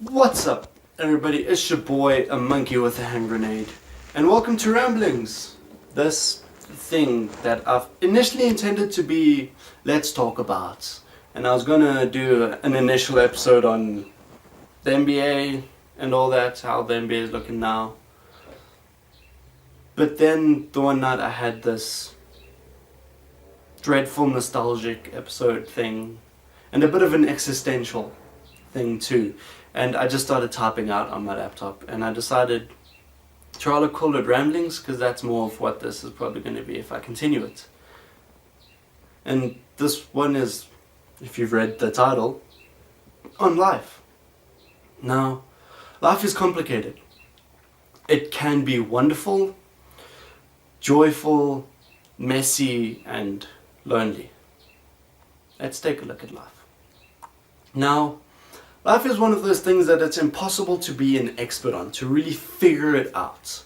What's up, everybody? It's your boy, a monkey with a hand grenade, and welcome to Ramblings. This thing that I've initially intended to be Let's Talk About, and I was gonna do an initial episode on the NBA and all that, how the NBA is looking now. But then the one night I had this dreadful nostalgic episode thing, and a bit of an existential thing too. And I just started typing out on my laptop, and I decided to rather call it Ramblings, because that's more of what this is probably going to be if I continue it. And this one is, if you've read the title, on life. Now, life is complicated. It can be wonderful, joyful, messy, and lonely. Let's take a look at life. Now, life is one of those things that it's impossible to be an expert on, to really figure it out.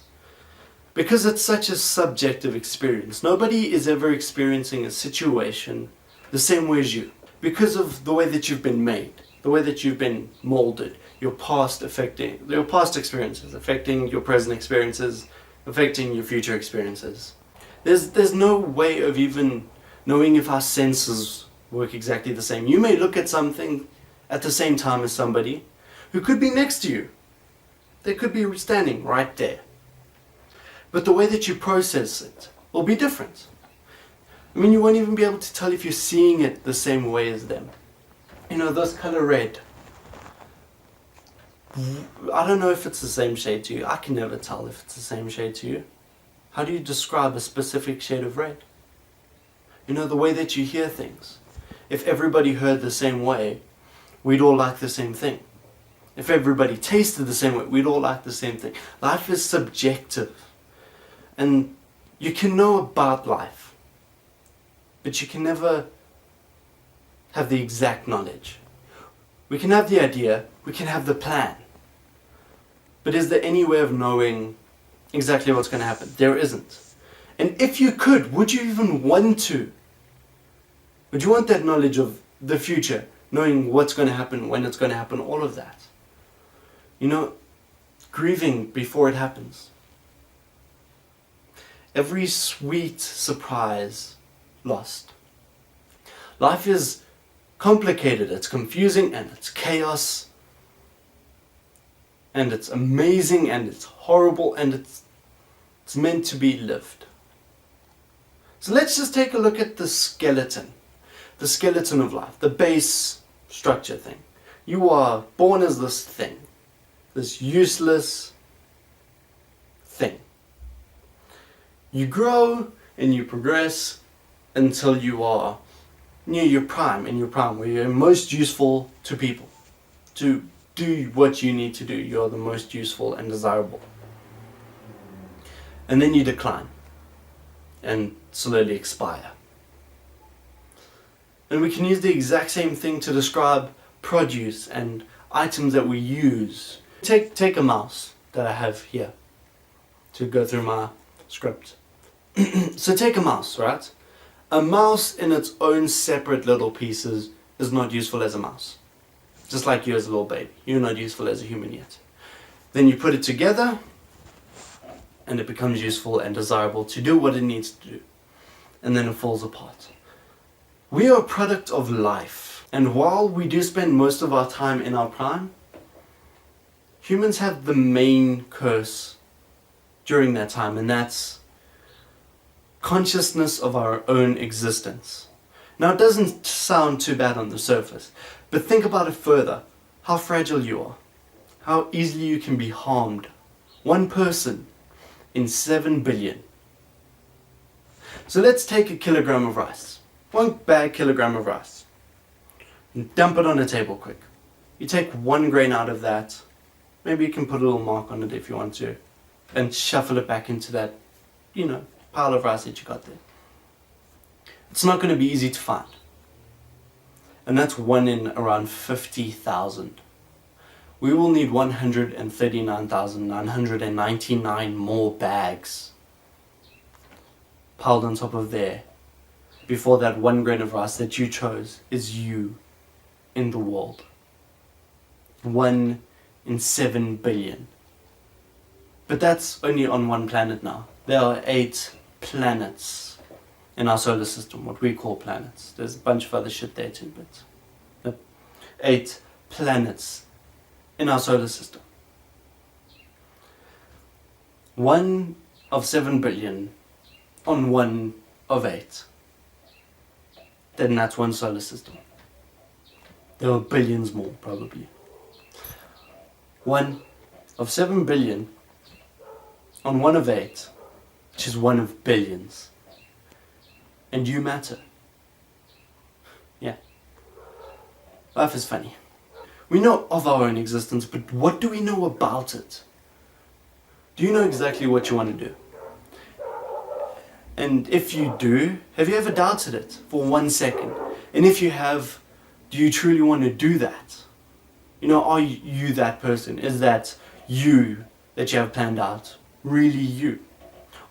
Because it's such a subjective experience. Nobody is ever experiencing a situation the same way as you. Because of the way that you've been made, the way that you've been molded, your past experiences affecting your present experiences, affecting your future experiences. There's no way of even knowing if our senses work exactly the same. You may look at something at the same time as somebody who could be next to you. They could be standing right there. But the way that you process it will be different. I mean, you won't even be able to tell if you're seeing it the same way as them. You know, this color red. I don't know if it's the same shade to you. I can never tell if it's the same shade to you. How do you describe a specific shade of red? You know, the way that you hear things. If everybody heard the same way, we'd all like the same thing. If everybody tasted the same way, we'd all like the same thing. Life is subjective. And you can know about life, but you can never have the exact knowledge. We can have the idea, we can have the plan. But is there any way of knowing exactly what's going to happen? There isn't. And if you could, would you even want to? Would you want that knowledge of the future? Knowing what's going to happen, when it's going to happen, all of that. You know, grieving before it happens. Every sweet surprise lost. Life is complicated, it's confusing, and it's chaos. And it's amazing, and it's horrible, and it's meant to be lived. So let's just take a look at the skeleton. The skeleton of life, the base structure thing. You are born as this thing, this useless thing. You grow and you progress until you are near your prime, where you're most useful to people. To do what you need to do, you're the most useful and desirable. And then you decline and slowly expire. And we can use the exact same thing to describe produce and items that we use. Take a mouse that I have here to go through my script. So take a mouse, right? A mouse in its own separate little pieces is not useful as a mouse. Just like you as a little baby. You're not useful as a human yet. Then you put it together and it becomes useful and desirable to do what it needs to do. And then it falls apart. We are a product of life, and while we do spend most of our time in our prime, humans have the main curse during that time, and that's consciousness of our own existence. Now, it doesn't sound too bad on the surface, but think about it further. How fragile you are, how easily you can be harmed. One person in 7 billion. So let's take a kilogram of rice. 1 bag kilogram of rice, and dump it on a table quick. You take 1 grain out of that, maybe you can put a little mark on it if you want to, and shuffle it back into that, pile of rice that you got there. It's not going to be easy to find. And that's 1 in around 50,000. We will need 139,999 more bags piled on top of there before that 1 grain of rice that you chose is you in the world. 1 in 7 billion. But that's only on one planet now. There are 8 planets in our solar system, what we call planets. There's a bunch of other shit there too, but 8 planets in our solar system. 1 of 7 billion on 1 of 8. Then that's one solar system. There are billions more, probably. 1 of 7 billion on 1 of 8, which is 1 of billions. And you matter. Yeah. Life is funny. We know of our own existence, but what do we know about it? Do you know exactly what you want to do? And if you do, have you ever doubted it for 1 second? And if you have, do you truly want to do that? You know, are you that person? Is that you that you have planned out really you?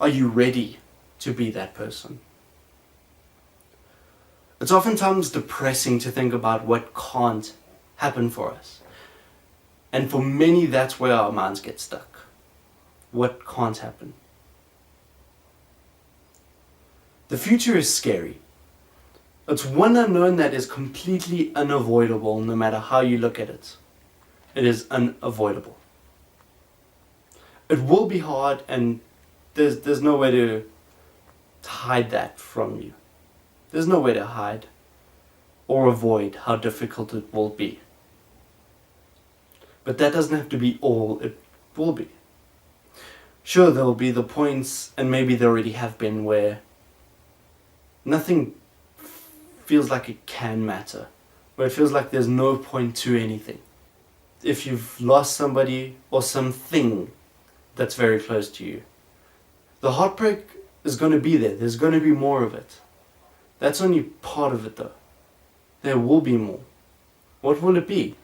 Are you ready to be that person? It's oftentimes depressing to think about what can't happen for us. And for many, that's where our minds get stuck. What can't happen? The future is scary. It's one unknown that is completely unavoidable no matter how you look at it. It is unavoidable. It will be hard, and there's no way to hide that from you. There's no way to hide or avoid how difficult it will be. But that doesn't have to be all it will be. Sure, there will be the points, and maybe there already have been, where nothing feels like it can matter, where it feels like there's no point to anything. If you've lost somebody or something that's very close to you, the heartbreak is going to be there. There's going to be more of it. That's only part of it though. There will be more. What will it be?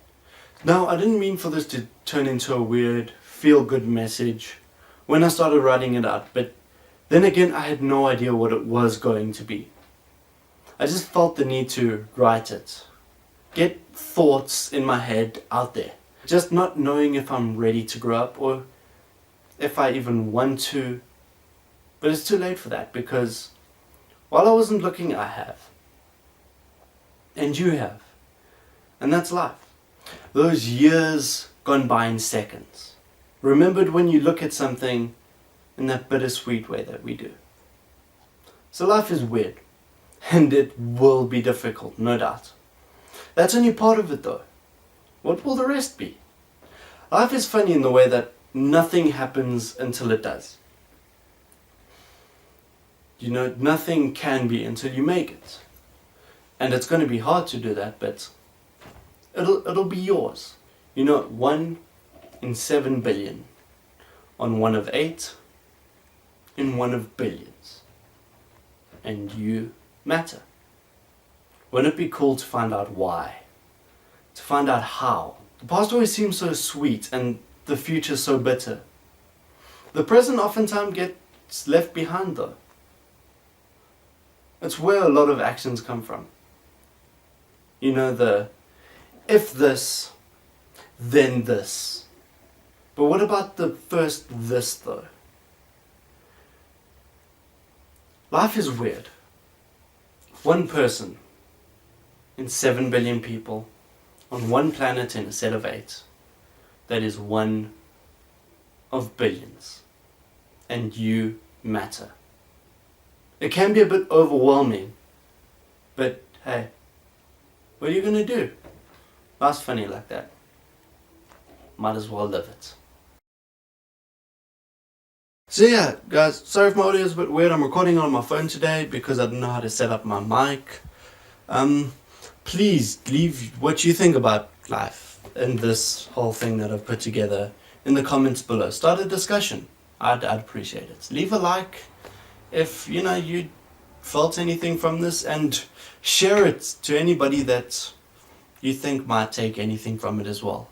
Now, I didn't mean for this to turn into a weird feel-good message when I started writing it out, but then again, I had no idea what it was going to be. I just felt the need to write it. Get thoughts in my head out there. Just not knowing if I'm ready to grow up or if I even want to. But it's too late for that, because while I wasn't looking, I have. And you have. And that's life. Those years gone by in seconds. Remembered when you look at something in that bittersweet way that we do. So life is weird. And it will be difficult, no doubt. That's only part of it though. What will the rest be? Life is funny in the way that nothing happens until it does. You know, nothing can be until you make it. And it's going to be hard to do that, but it'll be yours. You know, 1 in 7 billion on 1 of 8 in 1 of billions. And you matter. Wouldn't it be cool to find out why? To find out how? The past always seems so sweet and the future so bitter. The present oftentimes gets left behind though. It's where a lot of actions come from. You know, the if this, then this. But what about the first this though? Life is weird. 1 person in 7 billion people on 1 planet in a set of 8. That is 1 of billions. And you matter. It can be a bit overwhelming, but hey, what are you going to do? Life's funny like that. Might as well live it. So yeah, guys, sorry if my audio is a bit weird. I'm recording on my phone today because I don't know how to set up my mic. Please leave what you think about life and this whole thing that I've put together in the comments below. Start a discussion. I'd appreciate it. Leave a like if you felt anything from this, and share it to anybody that you think might take anything from it as well.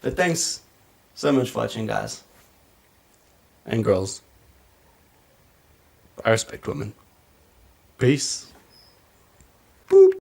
But thanks so much for watching, guys. And girls. I respect women. Peace. Boop.